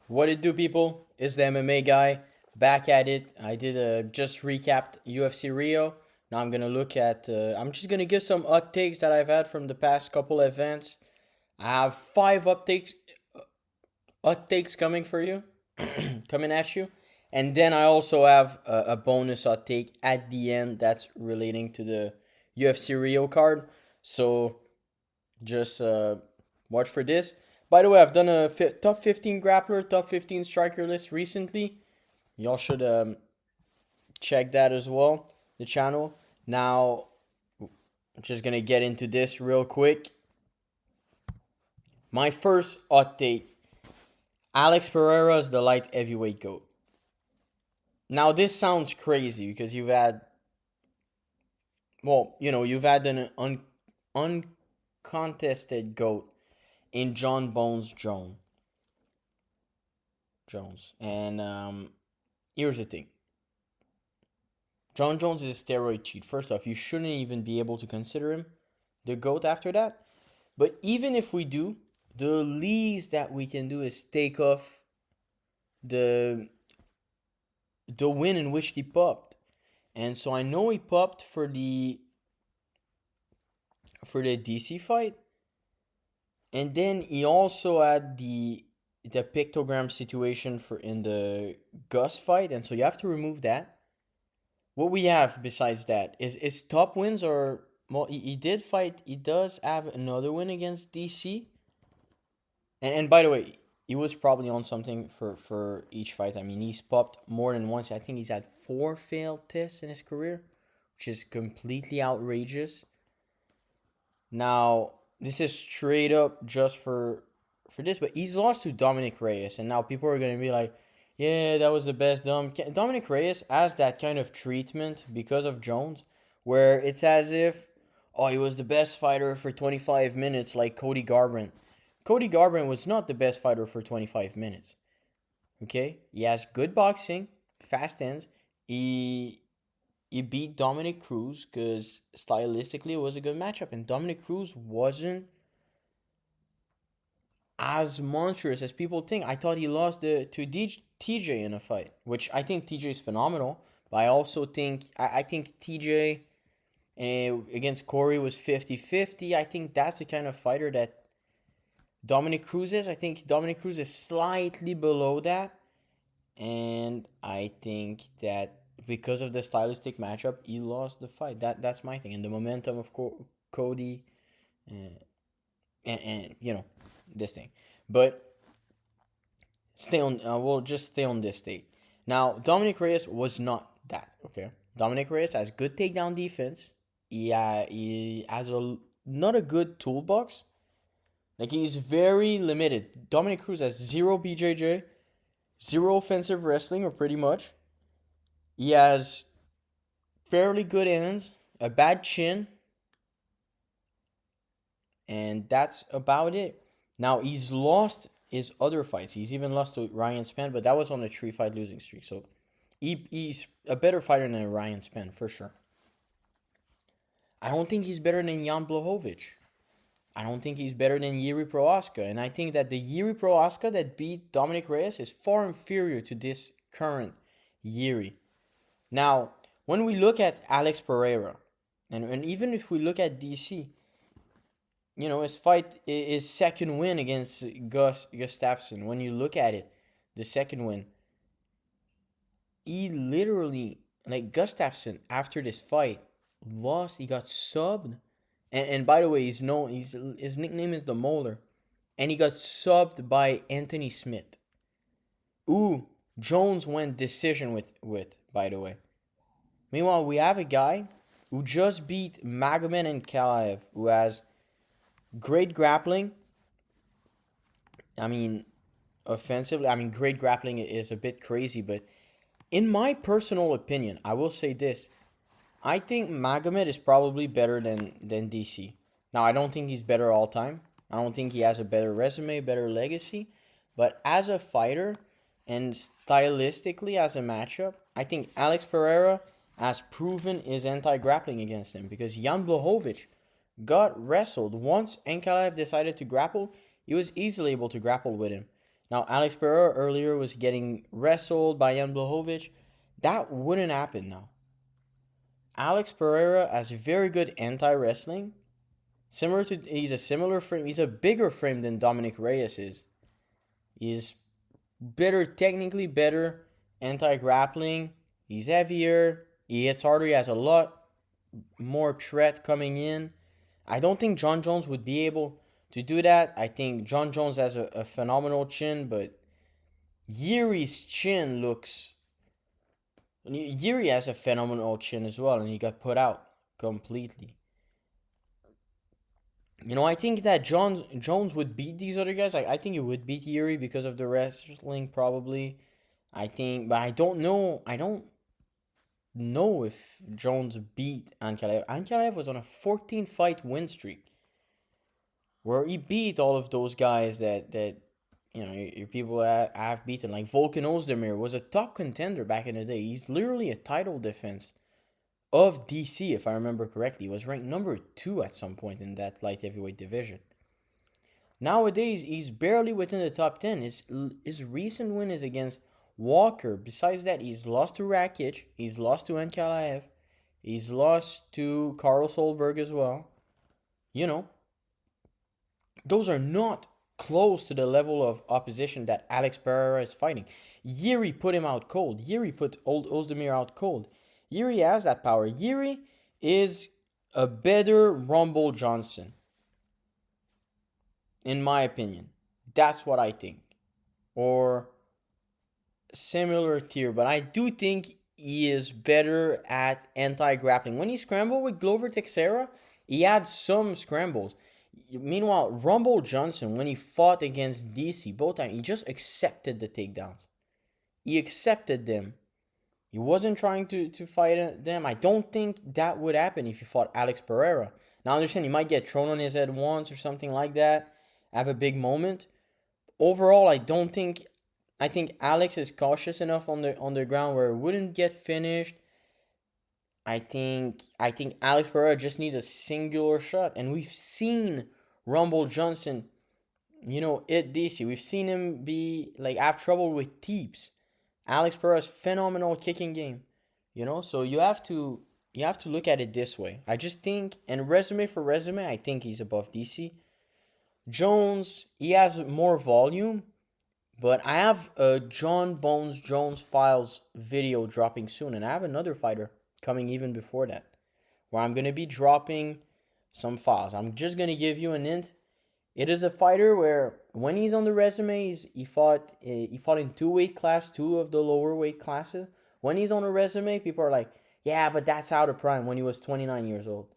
What it do, people? It's the MMA guy back at it. I did just recapped UFC Rio. Now I'm gonna look at. I'm just gonna give some uptakes that I've had from the past couple events. I have five uptakes coming for you, coming at you, and then I also have a bonus uptake at the end that's relating to the UFC Rio card. So just watch for this. By the way, I've done a top 15 grappler, top 15 striker list recently. Y'all should check that as well, the channel. Now, I'm just going to get into this real quick. My first update, Alex Pereira is the light heavyweight GOAT. Now, this sounds crazy because you've had an uncontested GOAT in John Bones Jones. And here's the thing. John Jones is a steroid cheat. First off, you shouldn't even be able to consider him the GOAT after that. But even if we do, the least that we can do is take off the win in which he popped. And so I know he popped for the DC fight. And then he also had the pictogram situation for in the Gus fight, and so you have to remove that. What we have besides that is top wins, or well, he did fight. He does have another win against DC, and by the way, he was probably on something for each fight. I mean, he's popped more than once. I think he's had 4 failed tests in his career, which is completely outrageous. Now, this is straight up just for this, but he's lost to Dominic Reyes, and now people are gonna be like, "Yeah, that was the best." Dominic Reyes has that kind of treatment because of Jones, where it's as if, oh, he was the best fighter for 25 minutes, like Cody Garbrandt. Cody Garbrandt was not the best fighter for 25 minutes. Okay, he has good boxing, fast hands. He beat Dominic Cruz because stylistically it was a good matchup, and Dominic Cruz wasn't as monstrous as people think. I thought he lost to TJ in a fight, which I think TJ is phenomenal. But I also think I think TJ against Corey was 50-50. I think that's the kind of fighter that Dominic Cruz is. I think Dominic Cruz is slightly below that, and I think that because of the stylistic matchup, he lost the fight. That's my thing, and the momentum of Cody, uh, and this thing. But we'll just stay on this state. Now, Dominic Reyes was not that, okay? Dominic Reyes has good takedown defense. He has not a good toolbox. Like, he's very limited. Dominic Cruz has 0 BJJ, 0 offensive wrestling, or pretty much. He has fairly good hands, a bad chin, and that's about it. Now, he's lost his other fights. He's even lost to Ryan Spann, but that was on a 3-fight losing streak. So he's a better fighter than Ryan Spann, for sure. I don't think he's better than Jan Blachowicz. I don't think he's better than Yuri Prohaska. And I think that the Yuri Prohaska that beat Dominic Reyes is far inferior to this current Yuri. Now, when we look at Alex Pereira, and even if we look at DC, his fight, his second win against Gustafsson, when you look at it, the second win, he literally, like, Gustafsson, after this fight, lost. He got subbed. And by the way, his nickname is the Molar. And he got subbed by Anthony Smith. Ooh, Jones went decision with by the way. Meanwhile, we have a guy who just beat Magomed and Kalaev, who has great grappling. I mean, offensively, great grappling is a bit crazy, but in my personal opinion, I will say this. I think Magomed is probably better than DC. Now, I don't think he's better all time. I don't think he has a better resume, better legacy. But as a fighter and stylistically as a matchup, I think Alex Pereira has proven his anti-grappling against him, because Jan Blachowicz got wrestled. Once Ankalaev decided to grapple, he was easily able to grapple with him. Now, Alex Pereira earlier was getting wrestled by Jan Blachowicz. That wouldn't happen now. Alex Pereira has very good anti-wrestling. He's a similar frame. He's a bigger frame than Dominic Reyes is. He's better, technically better anti-grappling. He's heavier. He hits harder. He has a lot more threat coming in. I don't think John Jones would be able to do that. I think John Jones has a phenomenal chin, but Yuri's chin looks. Yuri has a phenomenal chin as well, and he got put out completely. I think that Jones would beat these other guys. I think he would beat Yuri because of the wrestling, probably. But I don't know. I don't know if Jones beat Ankalaev. Ankalaev was on a 14-fight win streak, where he beat all of those guys that your people have beaten. Like Volkan Ozdemir was a top contender back in the day. He's literally a title defense of DC, if I remember correctly. He was ranked number 2 at some point in that light heavyweight division. Nowadays, he's barely within the top 10. His recent win is against Walker. Besides that, he's lost to Rakic. He's lost to Ankalaev. He's lost to Carl Solberg as well. Those are not close to the level of opposition that Alex Pereira is fighting. Yuri put him out cold. Yuri put old Ozdemir out cold. Yuri has that power. Yuri is a better Rumble Johnson, in my opinion. That's what I think. Or similar tier, but I do think he is better at anti-grappling. When he scrambled with Glover Teixeira, he had some scrambles. Meanwhile, Rumble Johnson, when he fought against DC both times, he just accepted the takedowns. He accepted them. He wasn't trying to fight them. I don't think that would happen if he fought Alex Pereira. Now, I understand he might get thrown on his head once or something like that, have a big moment. Overall, I think Alex is cautious enough on the ground where it wouldn't get finished. I think Alex Pereira just needs a singular shot, and we've seen Rumble Johnson, at DC. We've seen him have trouble with teeps. Alex Pereira's phenomenal kicking game, So you have to look at it this way. I just think, and resume for resume, I think he's above DC. Jones, he has more volume, but I have a John Bones Jones Files video dropping soon, and I have another fighter coming even before that, where I'm going to be dropping some files. I'm just going to give you an hint. It is a fighter where when he's on the resume, he fought in 2 weight class, 2 of the lower weight classes. When he's on a resume, people are like, yeah, but that's out of prime when he was 29 years old.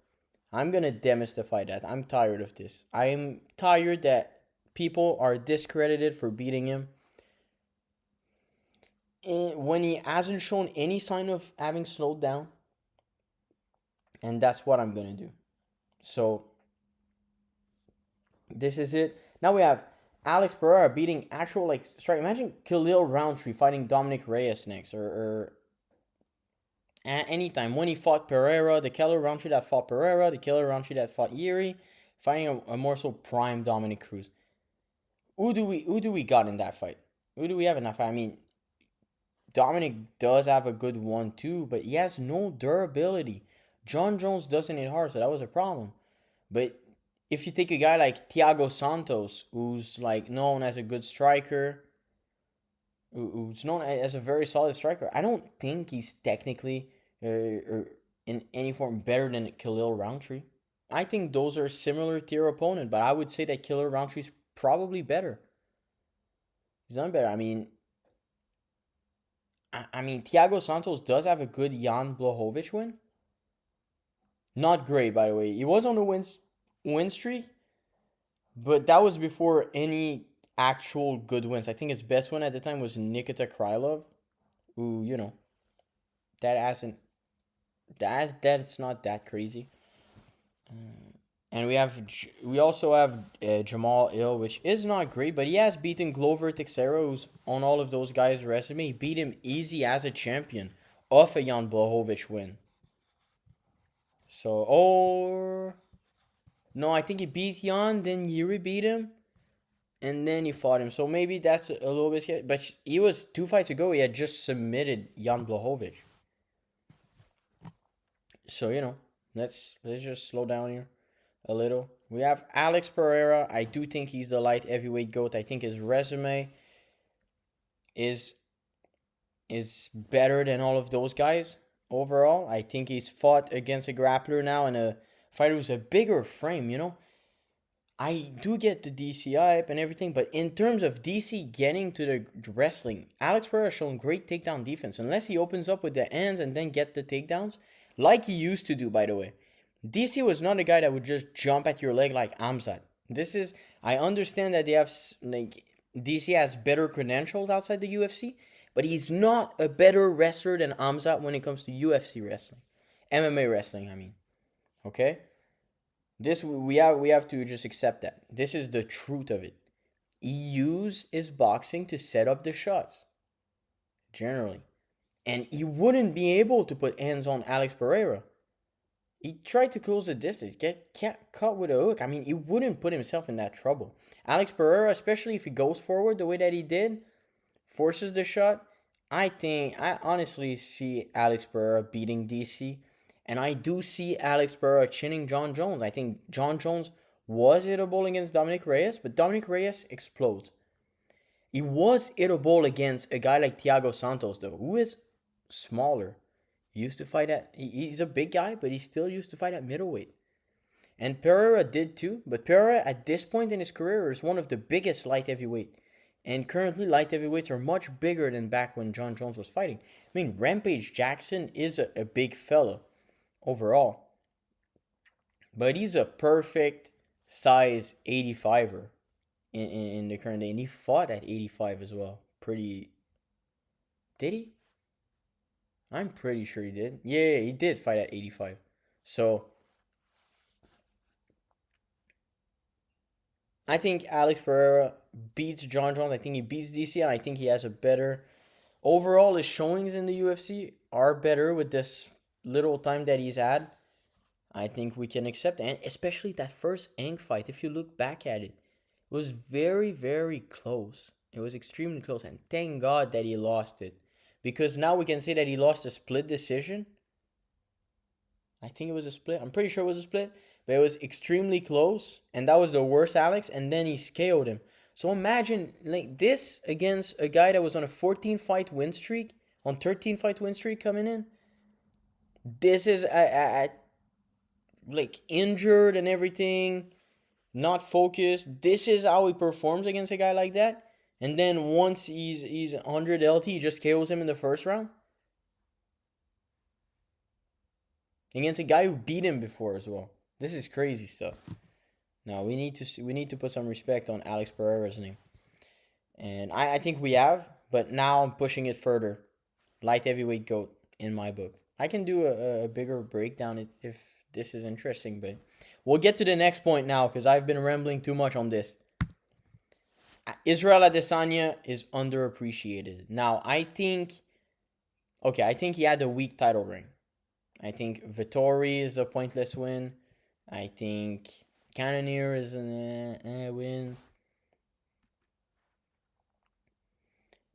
I'm going to demystify that. I'm tired of this. I am tired that people are discredited for beating him when he hasn't shown any sign of having slowed down. And that's what I'm going to do. So, this is it. Now we have Alex Pereira beating actual, strike. Imagine Khalil Roundtree fighting Dominic Reyes next. Or at any time. When he fought Pereira, the Khalil Roundtree that fought Pereira, the Khalil Roundtree that fought Yuri, fighting a more so prime Dominic Cruz. Who do we got in that fight? Who do we have in that fight? I mean, Dominic does have a good 1-2, but he has no durability. John Jones doesn't hit hard, so that was a problem. But if you take a guy like Thiago Santos, who's known as a good striker, who's known as a very solid striker, I don't think he's technically or in any form better than Khalil Roundtree. I think those are similar tier opponent, but I would say that Khalil Roundtree's probably better. He's not better. I mean, Thiago Santos does have a good Jan Blachowicz win. Not great, by the way. He was on a win streak, but that was before any actual good wins. I think his best win at the time was Nikita Krylov, who, that's not that crazy. And we also have Jamal Hill, which is not great, but he has beaten Glover Teixeira, who's on all of those guys' resume. He beat him easy as a champion off a Jan Blachowicz win. So, no, I think he beat Jan, then Yuri beat him. and then he fought him. So maybe that's a little bit scary. But he was 2 fights ago. He had just submitted Jan Blachowicz. So let's just slow down here a little. We have Alex Pereira. I do think he's the light heavyweight GOAT. I think his resume is is better than all of those guys overall. I think he's fought against a grappler now and a fighter who's a bigger frame. I do get the DC hype and everything, but in terms of DC getting to the wrestling, Alex Pereira has shown great takedown defense. Unless he opens up with the hands and then get the takedowns, like he used to do, by the way. DC was not a guy that would just jump at your leg like Amzat. I understand that they have, like, DC has better credentials outside the UFC, but he's not a better wrestler than Amzat when it comes to UFC wrestling. MMA wrestling, I mean. Okay? This we have to just accept that. This is the truth of it. He used his boxing to set up the shots. Generally. And he wouldn't be able to put hands on Alex Pereira. He tried to close the distance, get caught with a hook. I mean, he wouldn't put himself in that trouble. Alex Pereira, especially if he goes forward the way that he did, forces the shot, I honestly see Alex Pereira beating DC. And I do see Alex Pereira chinning John Jones. I think John Jones was hittable against Dominic Reyes, but Dominic Reyes explodes. He was hittable against a guy like Thiago Santos, though, who is smaller. He used to fight he's a big guy, but he still used to fight at middleweight. And Pereira did too, but Pereira at this point in his career is one of the biggest light heavyweight. And currently light heavyweights are much bigger than back when John Jones was fighting. I mean, Rampage Jackson is a big fella overall. But he's a perfect size 85er in the current day. And he fought at 85 as well. Did he? I'm pretty sure he did. Yeah, he did fight at 85. So, I think Alex Pereira beats John Jones. I think he beats DC, and I think he has a better... Overall, his showings in the UFC are better with this little time that he's had. I think we can accept it. And especially that first Eng fight, if you look back at it, it was very, very close. It was extremely close, and thank God that he lost it. Because now we can say that he lost a split decision. I think it was a split. I'm pretty sure it was a split. But it was extremely close. And that was the worst Alex. And then he KO'd him. So imagine like this against a guy that was on a 14-fight win streak. On 13-fight win streak coming in. This is like injured and everything. Not focused. This is how he performs against a guy like that. And then once he's 100 LT, he just KOs him in the first round. Against a guy who beat him before as well. This is crazy stuff. Now we need to put some respect on Alex Pereira's name. And I think we have, but now I'm pushing it further. Light heavyweight GOAT in my book. I can do a bigger breakdown if this is interesting, but we'll get to the next point now because I've been rambling too much on this. Israel Adesanya is underappreciated. Now, I think he had a weak title reign. I think Vettori is a pointless win. I think Cannonier is a win.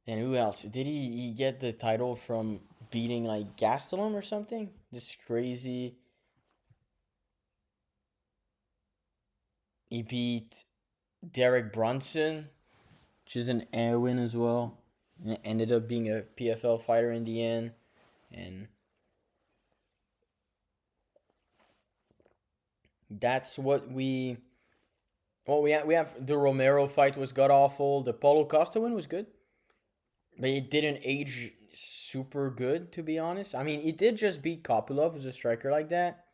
And who else? Did he get the title from beating like Gastelum or something? This crazy. He beat Derek Brunson, which is an air win as well. And it ended up being a PFL fighter in the end. And that's what we have the Romero fight was god awful. The Paulo Costa win was good. But it didn't age super good, to be honest. I mean, it did just beat Kopylov as a striker like that.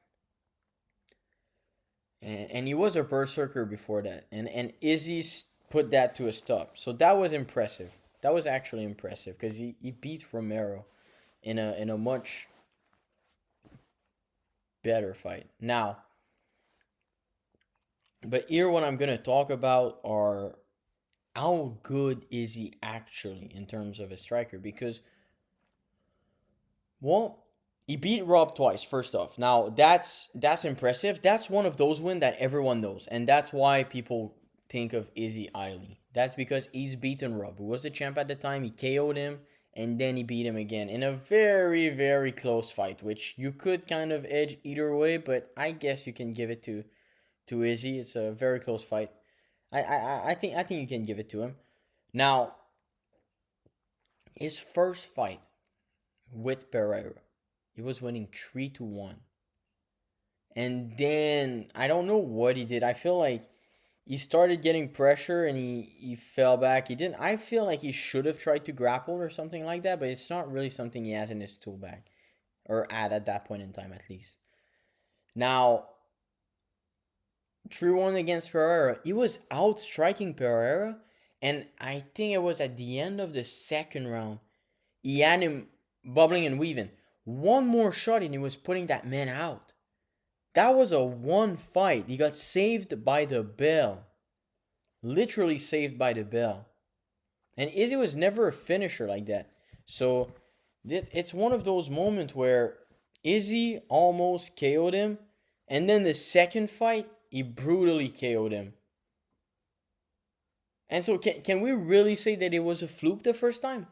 And he was a berserker before that. And Izzy put that to a stop. So that was impressive. That was actually impressive because he beat Romero in a much better fight. Now, but here what I'm going to talk about are how good is he actually in terms of a striker? Because, well, he beat Rob twice, first off. Now, that's impressive. That's one of those wins that everyone knows. And that's why people think of Izzy Eiley. That's because he's beaten Rob, who was the champ at the time. He KO'd him, and then he beat him again in a very, very close fight, which you could kind of edge either way, but I guess you can give it to Izzy. It's a very close fight. I think you can give it to him. Now, his first fight with Pereira, he was winning 3-1. And then I don't know what he did. I feel like he started getting pressure and he fell back. He didn't. I feel like he should have tried to grapple or something like that, but it's not really something he has in his tool bag, or at that point in time at least. Now, 3-1 against Pereira. He was out striking Pereira, and I think it was at the end of the second round. He had him bubbling and weaving. One more shot and he was putting that man out. That was a one fight. He got saved by the bell. Literally saved by the bell. And Izzy was never a finisher like that. So it's one of those moments where Izzy almost KO'd him. And then the second fight, he brutally KO'd him. And so can we really say that it was a fluke the first time?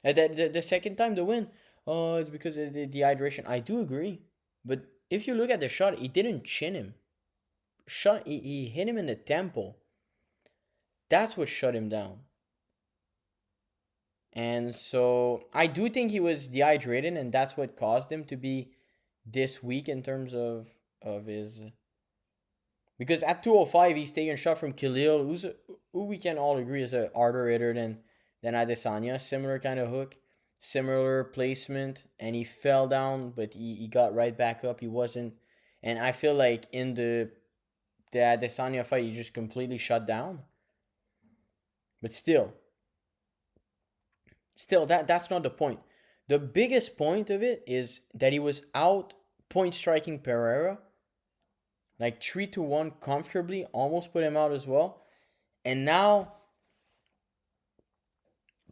The second time, the win? Oh, it's because of the dehydration. I do agree. But if you look at the shot, he didn't chin him. He hit him in the temple. That's what shut him down. And so I do think he was dehydrated, and that's what caused him to be this weak in terms of his. Because at 205, he's taking a shot from Khalil, who we can all agree is a harder hitter than Adesanya. Similar kind of hook, similar placement, and he fell down, but he got right back up. He wasn't, and I feel like in the Adesanya fight, he just completely shut down. But still, that's not the point. The biggest point of it is that he was out point striking Pereira, like 3-1 comfortably, almost put him out as well. And now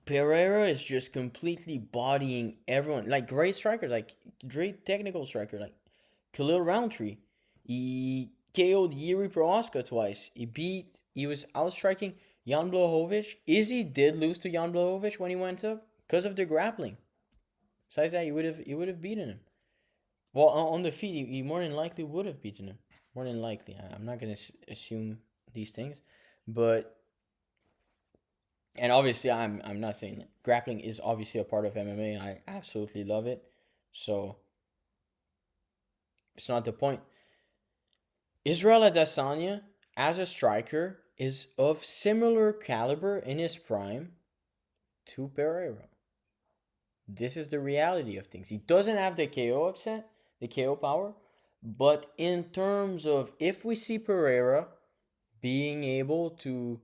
Pereira is just completely bodying everyone. Like great striker, like great technical striker, like Khalil Roundtree. He KO'd Yuri Prohaska twice. He was outstriking Jan Blachowicz. Izzy did lose to Jan Blachowicz when he went up because of the grappling. Besides that, he would have beaten him. Well, on the feet, he more than likely would have beaten him. More than likely. I'm not going to assume these things. But, and obviously, I'm not saying that. Grappling is obviously a part of MMA. I absolutely love it. So, it's not the point. Israel Adesanya, as a striker, is of similar caliber in his prime to Pereira. This is the reality of things. He doesn't have the KO upset, the KO power, but in terms of if we see Pereira being able to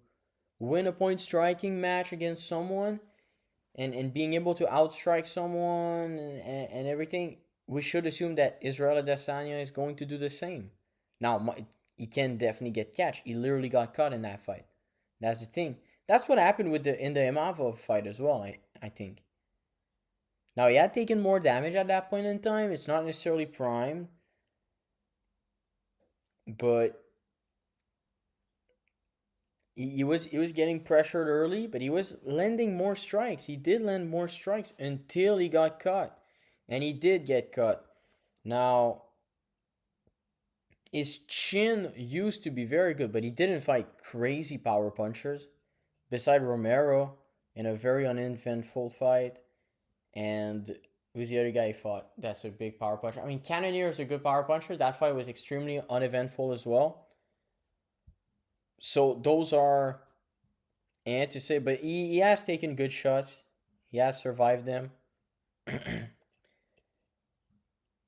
win a point striking match against someone and being able to outstrike someone and everything, we should assume that Israel Adesanya is going to do the same. Now, he can definitely get catch. He literally got caught in that fight. That's the thing. That's what happened in the Imavov fight as well, I think. Now, he had taken more damage at that point in time. It's not necessarily prime. But he was getting pressured early, but he was landing more strikes. He did land more strikes until he got caught. And he did get caught. Now, his chin used to be very good, but he didn't fight crazy power punchers. Beside Romero in a very uneventful fight. And who's the other guy he fought? That's a big power puncher. I mean, Cannonier is a good power puncher. That fight was extremely uneventful as well. So those are, and to say, but he has taken good shots. He has survived them.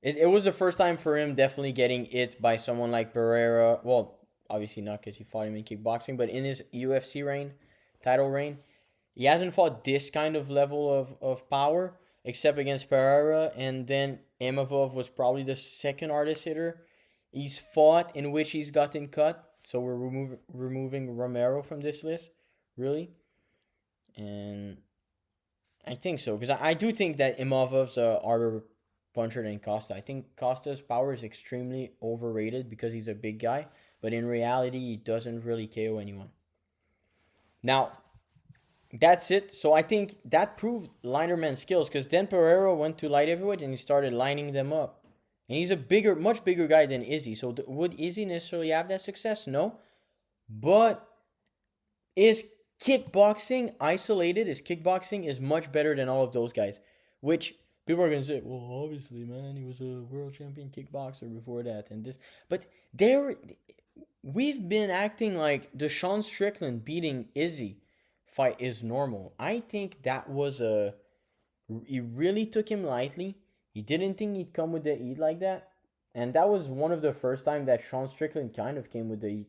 It was the first time for him definitely getting hit by someone like Pereira. Well, obviously not because he fought him in kickboxing, but in his UFC reign, title reign, he hasn't fought this kind of level of power except against Pereira. And then Imavov was probably the second hardest hitter he's fought in which he's gotten cut. So we're removing Romero from this list, really. And I think so, because I do think that Imavov's a harder puncher than Costa. I think Costa's power is extremely overrated because he's a big guy, but in reality, he doesn't really KO anyone. Now, that's it. So I think that proved lineman skills because then Pereira went to light heavyweight and he started lining them up. And he's a bigger, much bigger guy than Izzy. So would Izzy necessarily have that success? No. But is kickboxing isolated? Is kickboxing is much better than all of those guys? Which people are gonna say, well, obviously, man, he was a world champion kickboxer before that, and this. But there, we've been acting like the Sean Strickland beating Izzy fight is normal. I think that was a. He really took him lightly. He didn't think he'd come with the heat like that. And that was one of the first time that Sean Strickland kind of came with the heat.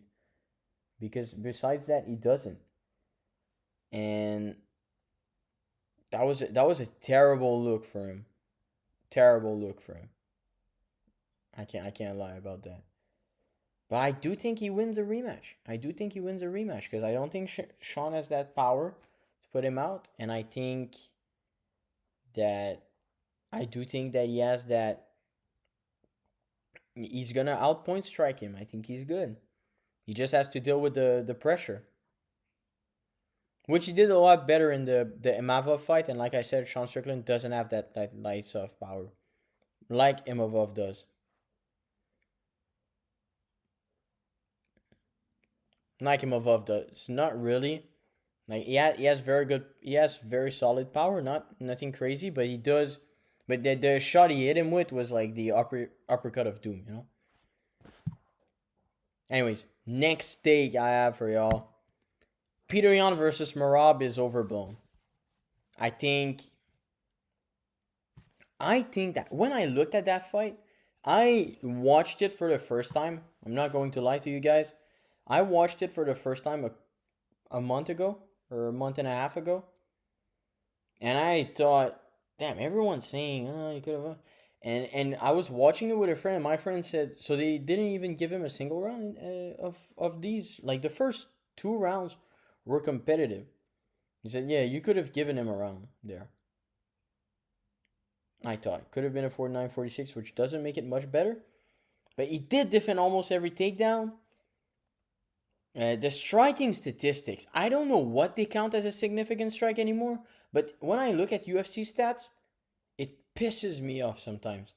Because besides that, he doesn't. And that was a terrible look for him. Terrible look for him. I can't lie about that. But I do think he wins a rematch. I do think he wins a rematch because I don't think Sean has that power to put him out, and that I do think that he has that. He's gonna outpoint strike him. I think he's good. He just has to deal with the pressure, which he did a lot better in the Imavov fight. And like I said, Sean Strickland doesn't have that lights off power like Imavov does. Like Imavov does, not really. Like he has very solid power, not nothing crazy, but he does. But the shot he hit him with was like the uppercut of doom, you know. Anyways, next take I have for y'all: Peter Yan versus Marab is overblown. I think I think that when I looked at that fight, I watched it for the first time. I'm not going to lie to you guys. I watched it for the first time a month ago or a month and a half ago, and I thought, damn, everyone's saying, oh, you could have. And I was watching it with a friend, and my friend said, so they didn't even give him a single round of these. Like the first two rounds were competitive. He said, yeah, you could have given him a round there. I thought it could have been a 49-46, which doesn't make it much better. But he did defend almost every takedown. The striking statistics, I don't know what they count as a significant strike anymore. But when I look at UFC stats, it pisses me off sometimes.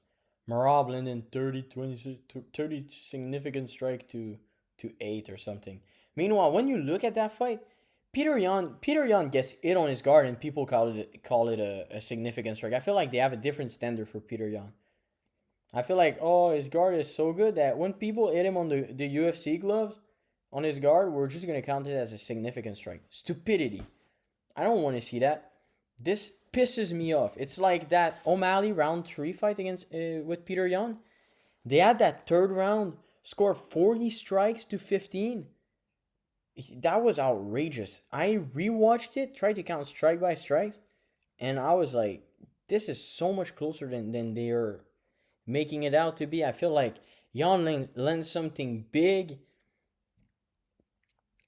Marab landed 30 significant strike to 8 or something. Meanwhile, when you look at that fight, Peter Yan gets it on his guard and people call it a significant strike. I feel like they have a different standard for Peter Yan. I feel like, oh, his guard is so good that when people hit him on the UFC gloves on his guard, we're just gonna count it as a significant strike. Stupidity. I don't want to see that. This pisses me off. It's like that O'Malley round 3 fight against with Peter Yan. They had that third round score 40 strikes to 15. That was outrageous. I rewatched it, tried to count strike by strike, and I was like, this is so much closer than they are making it out to be. I feel like Yan lends something big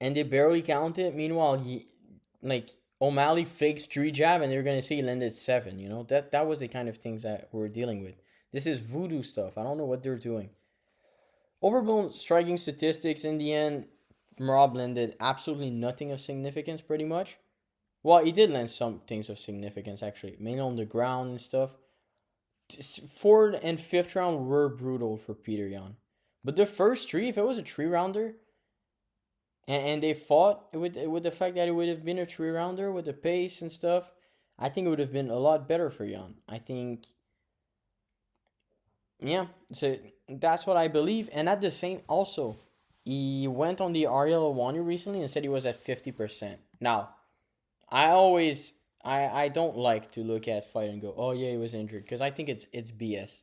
and they barely count it. Meanwhile, like O'Malley fakes 3 jab and they're gonna say he landed 7. You know, that was the kind of things that we're dealing with. This is voodoo stuff. I don't know what they're doing. Overblown striking statistics in the end. Marab landed absolutely nothing of significance, pretty much. Well, he did land some things of significance actually, mainly on the ground and stuff. Fourth and fifth round were brutal for Peter Yan, but the first 3, if it was a 3 rounder, and they fought with the fact that it would have been a 3 rounder with the pace and stuff, I think it would have been a lot better for Yan. I think, yeah. So that's what I believe, and at the same also, he went on the Ariel Awani recently and said he was at 50%. Now, I don't like to look at fight and go, oh yeah, he was injured, because I think it's BS.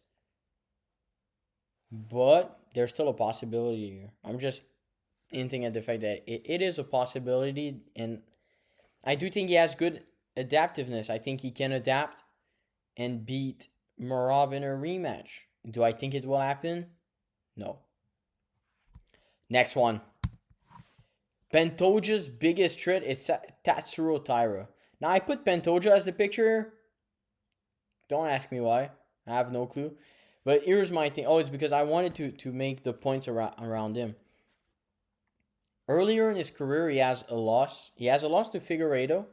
But there's still a possibility here. I'm just hinting at the fact that it is a possibility, and I do think he has good adaptiveness. I think he can adapt and beat Marab in a rematch. Do I think it will happen? No. Next one. Pantoja's biggest threat is Tatsuro Taira. Now, I put Pantoja as the picture. Don't ask me why. I have no clue. But here's my thing. Oh, it's because I wanted to make the points around him. Earlier in his career, he has a loss. He has a loss to Figueiredo,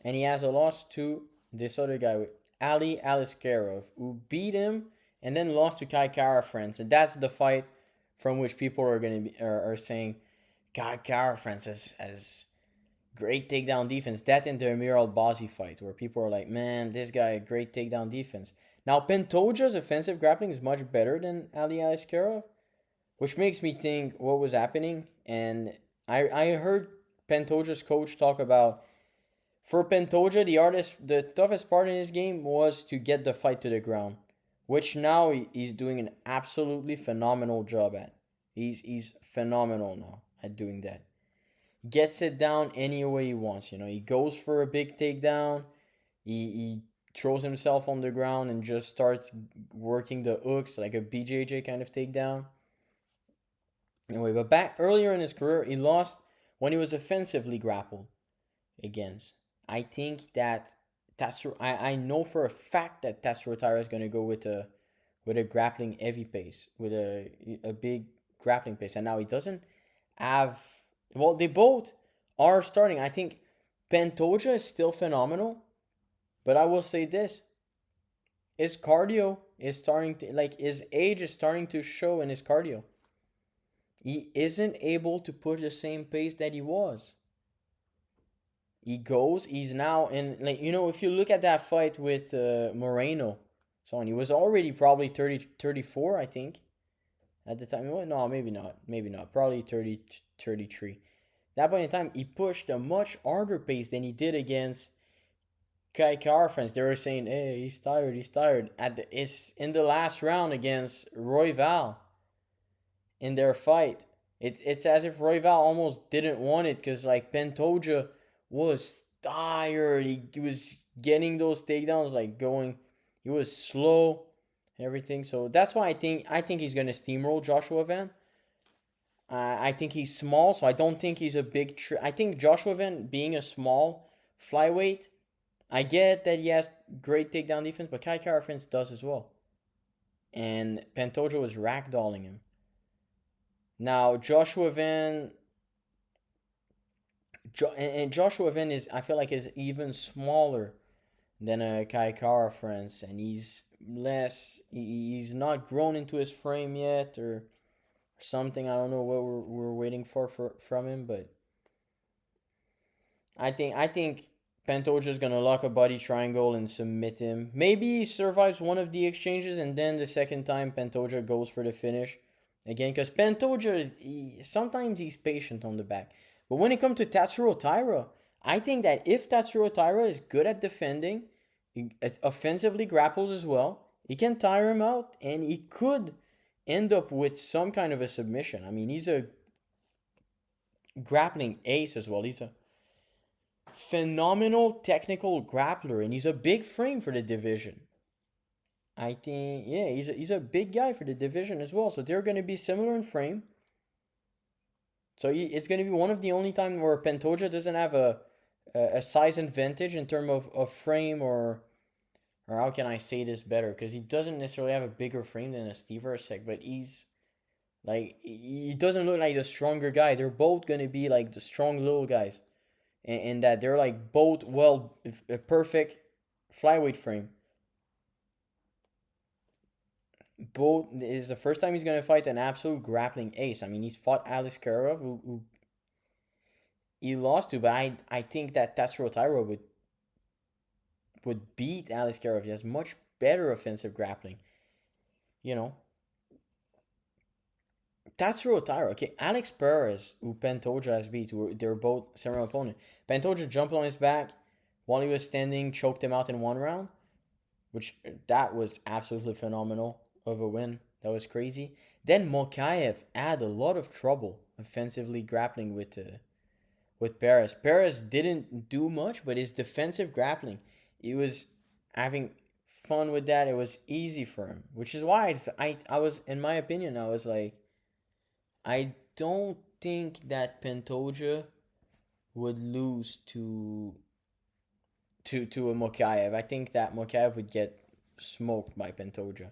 and he has a loss to this other guy, Ali Aliskerov, who beat him and then lost to Kai Kara France. And that's the fight from which people are going to be are saying Kai Kara France has great takedown defense. That in the Amir Al-Bazi fight, where people are like, man, this guy, great takedown defense. Now, Pantoja's offensive grappling is much better than Ali Aliskerov, which makes me think what was happening. And I heard Pantoja's coach talk about, for Pantoja, the toughest part in his game was to get the fight to the ground, which now he's doing an absolutely phenomenal job at. He's phenomenal now at doing that. Gets it down any way he wants. He goes for a big takedown. He throws himself on the ground and just starts working the hooks like a BJJ kind of takedown. Anyway, but back earlier in his career, he lost when he was offensively grappled against. I think that I know for a fact that Tatsuro Taira is going to go with a grappling heavy pace, with a big grappling pace, and now he doesn't have. Well, they both are starting. I think Pantoja is still phenomenal, but I will say this: his cardio is starting to, like, his age is starting to show in his cardio. He isn't able to push the same pace that he was. He's now in, like, if you look at that fight with Moreno, so on, he was already probably 30, 34, I think, at the time. Well, no, maybe not, probably 30, 33. That point in time, he pushed a much harder pace than he did against Kai Kara friends. They were saying, hey, he's tired. It's in the last round against Royval in their fight. It's as if Royval almost didn't want it, because, like, Pantoja was tired. He was getting those takedowns, like, going. He was slow, everything. So that's why I think he's gonna steamroll Joshua Van. I think he's small, so I don't think he's a big. I think Joshua Van, being a small flyweight, I get that he has great takedown defense, but Kai Kara France does as well. And Pantoja was ragdolling him. Now Joshua Van, and Joshua Van is, I feel like, is even smaller than a Kai Kara France, and he's less. He's not grown into his frame yet, or something. I don't know what we're waiting for from him, but I think Pantoja is gonna lock a body triangle and submit him. Maybe he survives one of the exchanges, and then the second time Pantoja goes for the finish again. Because Pantoja, sometimes he's patient on the back, but when it comes to Tatsuro Taira, I think that if Tatsuro Taira is good at defending, he offensively grapples as well, he can tire him out, and he could end up with some kind of a submission. I mean, he's a grappling ace as well. He's a phenomenal technical grappler, and he's a big frame for the division. I think, yeah, he's a big guy for the division as well. So they're going to be similar in frame. So it's going to be one of the only times where Pantoja doesn't have a size advantage in terms of frame, or how can I say this better? Because he doesn't necessarily have a bigger frame than a Steve Erceg, but he doesn't look like the stronger guy. They're both going to be like the strong little guys, and that they're like both, well, a perfect flyweight frame. Both is the first time he's going to fight an absolute grappling ace. I mean, he's fought Alex Karov, who he lost to, but I think that Tatsuro Taira would beat Alex Karov. He has much better offensive grappling. You know, Tatsuro Taira. Okay, Alex Perez, who Pantoja has beat, they're both similar opponent. Pantoja jumped on his back while he was standing, choked him out in one round, which that was absolutely phenomenal of a win. That was crazy. Then Mokaev had a lot of trouble offensively grappling with Perez. Perez didn't do much, but his defensive grappling, he was having fun with that. It was easy for him, which is why I was, in my opinion, I was like, I don't think that Pantoja would lose to a Mokaev. I think that Mokaev would get smoked by Pantoja.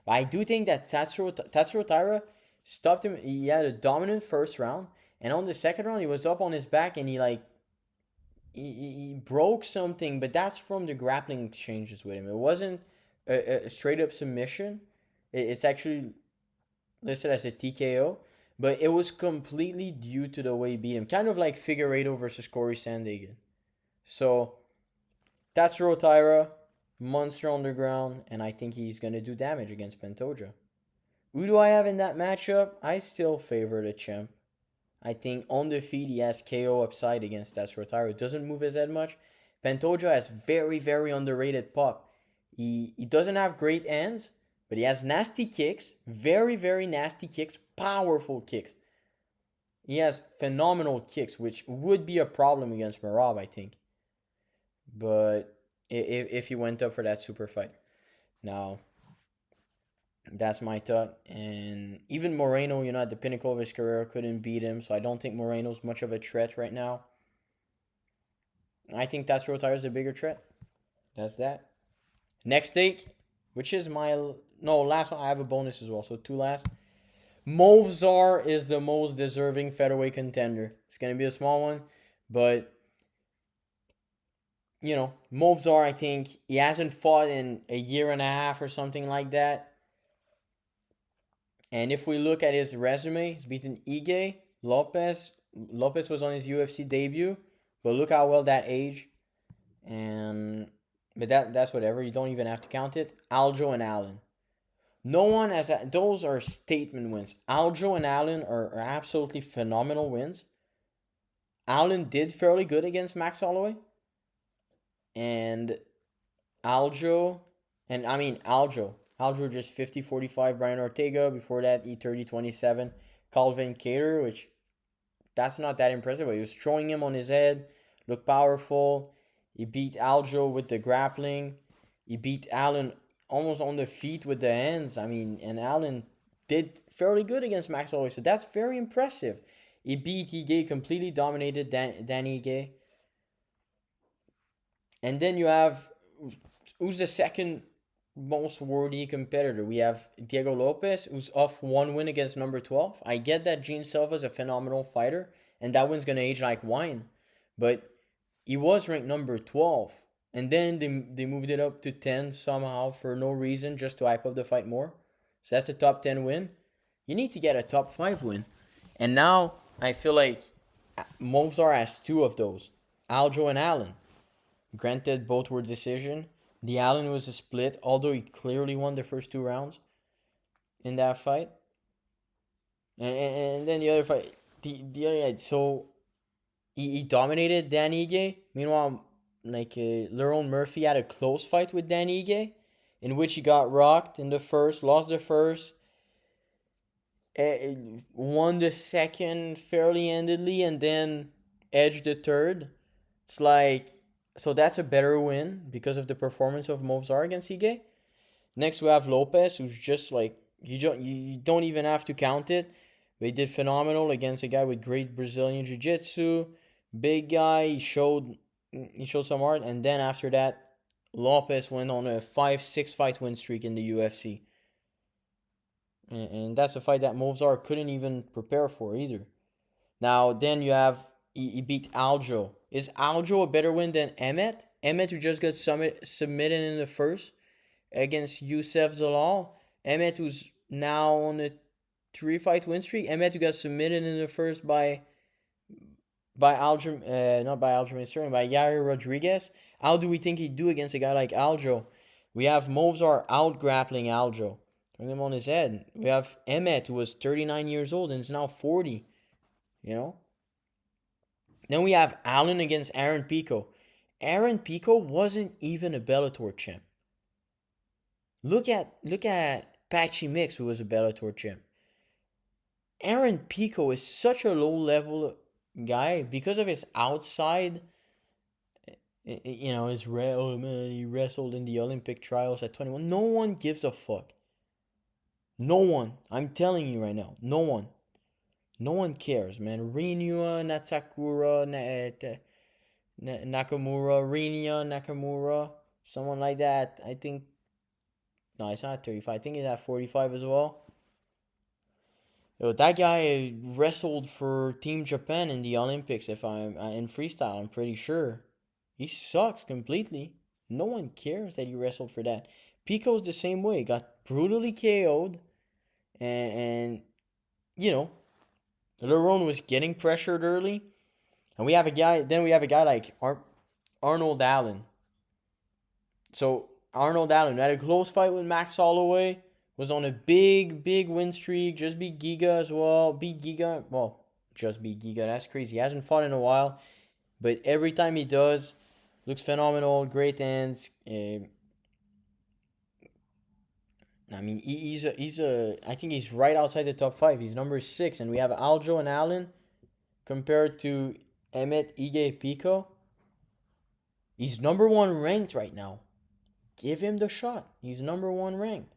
But I do think that Tatsuro Taira stopped him. He had a dominant first round, And on the second round, he was up on his back and he broke something, but that's from the grappling exchanges with him. It wasn't a straight up submission. It's actually listed as a TKO, but it was completely due to the way he beat him. Kind of like Figueiredo versus Corey Sandhagen. So that's Rotaira, monster on the ground, and I think he's going to do damage against Pantoja. Who do I have in that matchup? I still favor the champ. I think on the feet he has KO upside against that Rotaira. It doesn't move his head much. Pantoja has very, very underrated pop. He doesn't have great hands, but he has nasty kicks. Very, very nasty kicks. Powerful kicks. He has phenomenal kicks, which would be a problem against Merab, I think. But if he went up for that super fight. Now, that's my thought. And even Moreno, at the pinnacle of his career, couldn't beat him. So I don't think Moreno's much of a threat right now. I think that's Rotaira's a bigger threat. That's that. Next take, which is last one. I have a bonus as well. So 2 last. Movzar is the most deserving featherweight contender. It's going to be a small one. But, Movzar, I think he hasn't fought in a year and a half or something like that. And if we look at his resume, he's beaten Ige, Lopez. Lopez was on his UFC debut, but look how well that aged. But that's whatever. You don't even have to count it. Aljo and Allen. No one has that. Those are statement wins. Aljo and Allen are absolutely phenomenal wins. Allen did fairly good against Max Holloway. And Aljo just 50-45 Brian Ortega. Before that, E30-27 Calvin Kattar, which that's not that impressive, but he was throwing him on his head, looked powerful. He beat Aljo with the grappling. He beat Allen almost on the feet with the hands. And Allen did fairly good against Max Holloway, so that's very impressive. He beat Ige, completely dominated Dan Ige. And then you have, who's the second most worthy competitor? We have Diego Lopez, who's off 1 win against number 12. I get that Gene Silva's a phenomenal fighter, and that one's going to age like wine. But he was ranked number 12. And then they moved it up to 10 somehow for no reason, just to hype up the fight more. So that's a top 10 win. You need to get a top 5 win. And now I feel like Movzar has 2 of those. Aljo and Allen. Granted, both were decision. The Allen was a split, although he clearly won the first 2 rounds in that fight. And then the other fight, the other, so he dominated Dan Ige. Meanwhile, Lerone Murphy had a close fight with Dan Ige, in which he got rocked in the first, lost the first, won the second fairly handedly, and then edged the third. It's like, so that's a better win because of the performance of Movzar against Ige. Next we have Lopez, who's just like, you don't even have to count it. But he did phenomenal against a guy with great Brazilian jiu-jitsu. Big guy, he showed some art. And then after that, Lopez went on a 5-6 fight win streak in the UFC. And that's a fight that Movzar couldn't even prepare for either. Now, then you have, he beat Aljo. Is Aljo a better win than Emmett? Emmett, who just got submitted in the first against Youssef Zalal. Emmett, who's now on a 3-fight win streak. Emmett, who got submitted in the first by Yair Rodriguez. How do we think he'd do against a guy like Aljo? We have Movzar out grappling Aljo, throwing him on his head. We have Emmett, who was 39 years old and is now 40. Then we have Allen against Aaron Pico. Aaron Pico wasn't even a Bellator champ. Look at Patchy Mix, who was a Bellator champ. Aaron Pico is such a low-level guy because of his outside. He wrestled in the Olympic trials at 21. No one gives a fuck. No one. I'm telling you right now. No one. No one cares, man. Rinya, Natsakura, Nakamura, someone like that. I think, no, it's not 35. I think it's at 45 as well. Yo, that guy wrestled for Team Japan in the Olympics. If I'm in freestyle, I'm pretty sure he sucks completely. No one cares that he wrestled for that. Pico's the same way. Got brutally KO'd, and you know, Lerone was getting pressured early, and we have a guy. Then we have a guy like Arnold Allen. So Arnold Allen had a close fight with Max Holloway. Was on a big win streak. Just beat Giga as well. Beat Giga. Well, just beat Giga. That's crazy. He hasn't fought in a while, but every time he does, looks phenomenal. Great hands. I mean, he's a. I think he's right outside the top 5. He's number 6, and we have Aljo and Allen compared to Emmett, Ige, Pico. He's number 1 ranked right now. Give him the shot. He's number 1 ranked.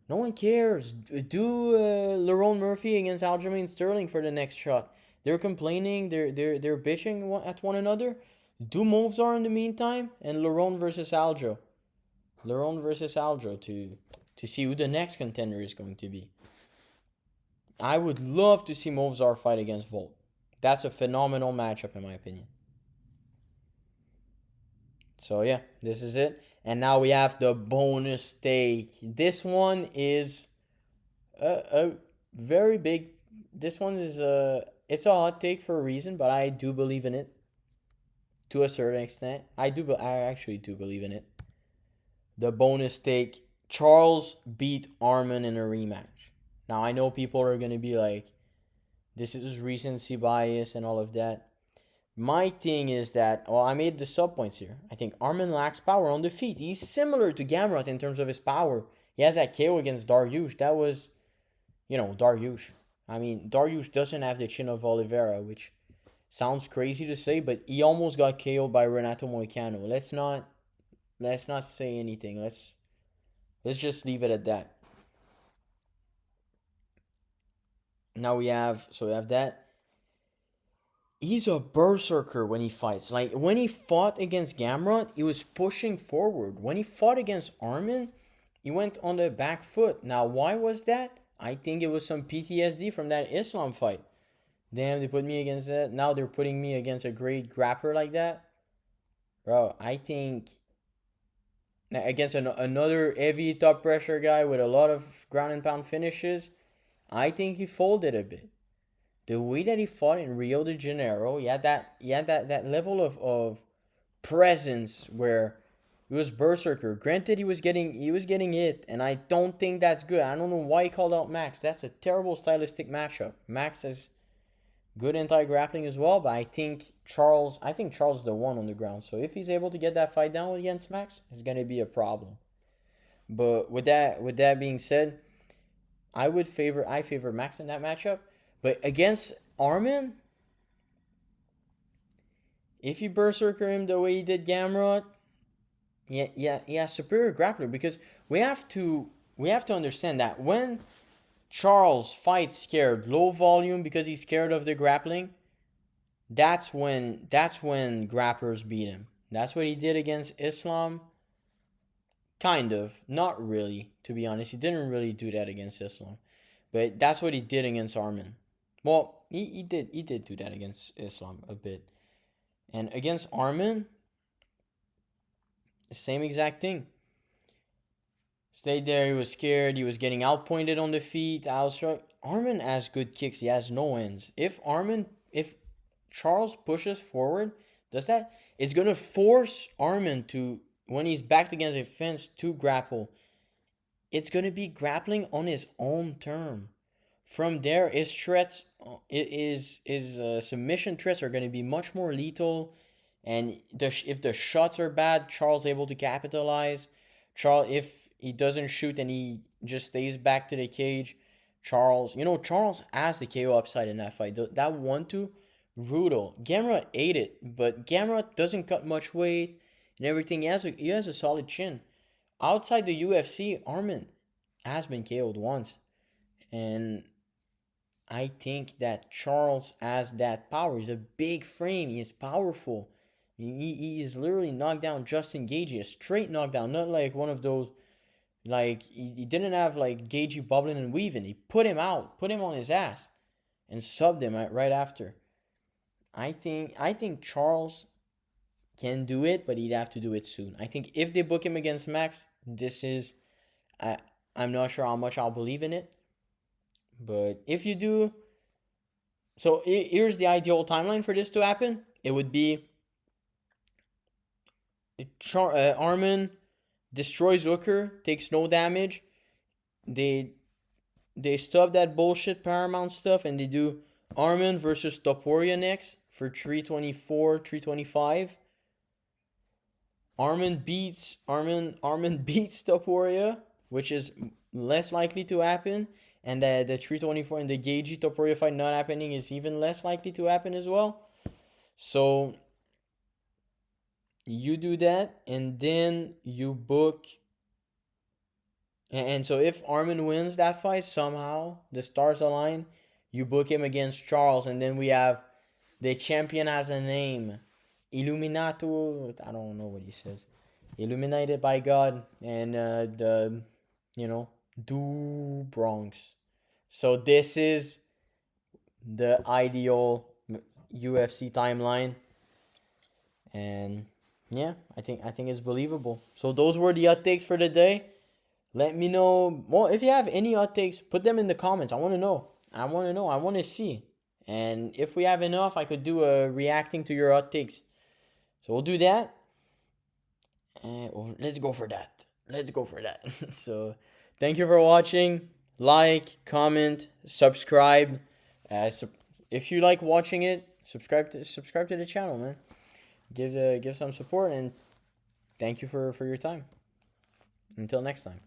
No one cares. Do Lerone Murphy against Aljamain Sterling for the next shot. They're complaining. They're bitching at one another. Do Movzar in the meantime, and Lerone versus Aljo. Lerone versus Aljo to see who the next contender is going to be. I would love to see Movzar fight against Volt. That's a phenomenal matchup in my opinion. So yeah, this is it. And now we have the bonus stake. This one is a very big. This one is it's a hot take for a reason, but I do believe in it to a certain extent. I actually do believe in it. The bonus stake: Charles beat Arman in a rematch. Now I know people are gonna be like, this is recency bias and all of that. My thing is that, well, I made the sub points here. I think Arman lacks power on the feet. He's similar to Gamrot in terms of his power. He has that KO against Dariush. That was, Dariush. I mean, Dariush doesn't have the chin of Oliveira, which sounds crazy to say, but he almost got KO'd by Renato Moicano. Let's not say anything. Let's just leave it at that. Now we have that. He's a berserker when he fights. Like, when he fought against Gamrot, he was pushing forward. When he fought against Arman, he went on the back foot. Now, why was that? I think it was some PTSD from that Islam fight. Damn, they put me against that. Now they're putting me against a great grappler like that. Bro, I think against another heavy top pressure guy with a lot of ground and pound finishes, I think he folded a bit. The way that he fought in Rio de Janeiro, he had that level of presence where he was berserker. Granted, he was getting hit, and I don't think that's good. I don't know why he called out Max. That's a terrible stylistic matchup. Max has good anti-grappling as well, but I think Charles is the one on the ground. So if he's able to get that fight down against Max, it's gonna be a problem. But with that being said, I favor Max in that matchup. But against Arman, if you berserker him the way he did Gamrot, yeah, superior grappler, because we have to understand that when Charles fights scared, low volume because he's scared of the grappling, that's when grapplers beat him. That's what he did against Islam. Kind of, not really, to be honest. He didn't really do that against Islam, but that's what he did against Arman. Well, he did do that against Islam a bit. And against Arman, the same exact thing. Stayed there, he was scared, he was getting outpointed on the feet, outstruck. Arman has good kicks, he has no ends. If Charles pushes forward, it's gonna force Arman to, when he's backed against a fence, to grapple. It's gonna be grappling on his own term. From there, his threats, his submission threats are going to be much more lethal. And if the shots are bad, Charles able to capitalize. If he doesn't shoot and he just stays back to the cage, Charles has the KO upside in that fight. That 1-2, brutal. Gamrot ate it, but Gamrot doesn't cut much weight and everything. He has a solid chin. Outside the UFC, Arman has been KO'd once. And I think that Charles has that power. He's a big frame. He is powerful. He is literally knocked down Justin Gaethje, a straight knockdown, not like one of those, Like he didn't have like Gagey bubbling and weaving. He put him out, put him on his ass, and subbed him right after. I think Charles can do it, but he'd have to do it soon. I think if they book him against Max, this is I I'm not sure how much I'll believe in it. But if you do, so here's the ideal timeline for this to happen. It would be Armin destroys Hooker, takes no damage. They they stop that bullshit Paramount stuff and they do Armin versus Topuria next for 324, 325. Armin beats Topuria, which is less likely to happen. And the 324 and the Gagey Topuria fight not happening is even less likely to happen as well. So you do that, and then you book. And so if Armin wins that fight somehow, the stars align, you book him against Charles, and then we have the champion has a name, Illuminato. I don't know what he says. Illuminated by God, and the do Bronx. So this is the ideal UFC timeline, and yeah, I think it's believable. So those were the hot takes for the day. Let me know. Well, if you have any hot takes, put them in the comments. I want to know. I want to know. I want to see. And if we have enough, I could do a reacting to your hot takes. So we'll do that. And let's go for that. Let's go for that. So thank you for watching. Like, comment, subscribe. If you like watching it, subscribe to the channel, man. Give some support, and thank you for your time. Until next time.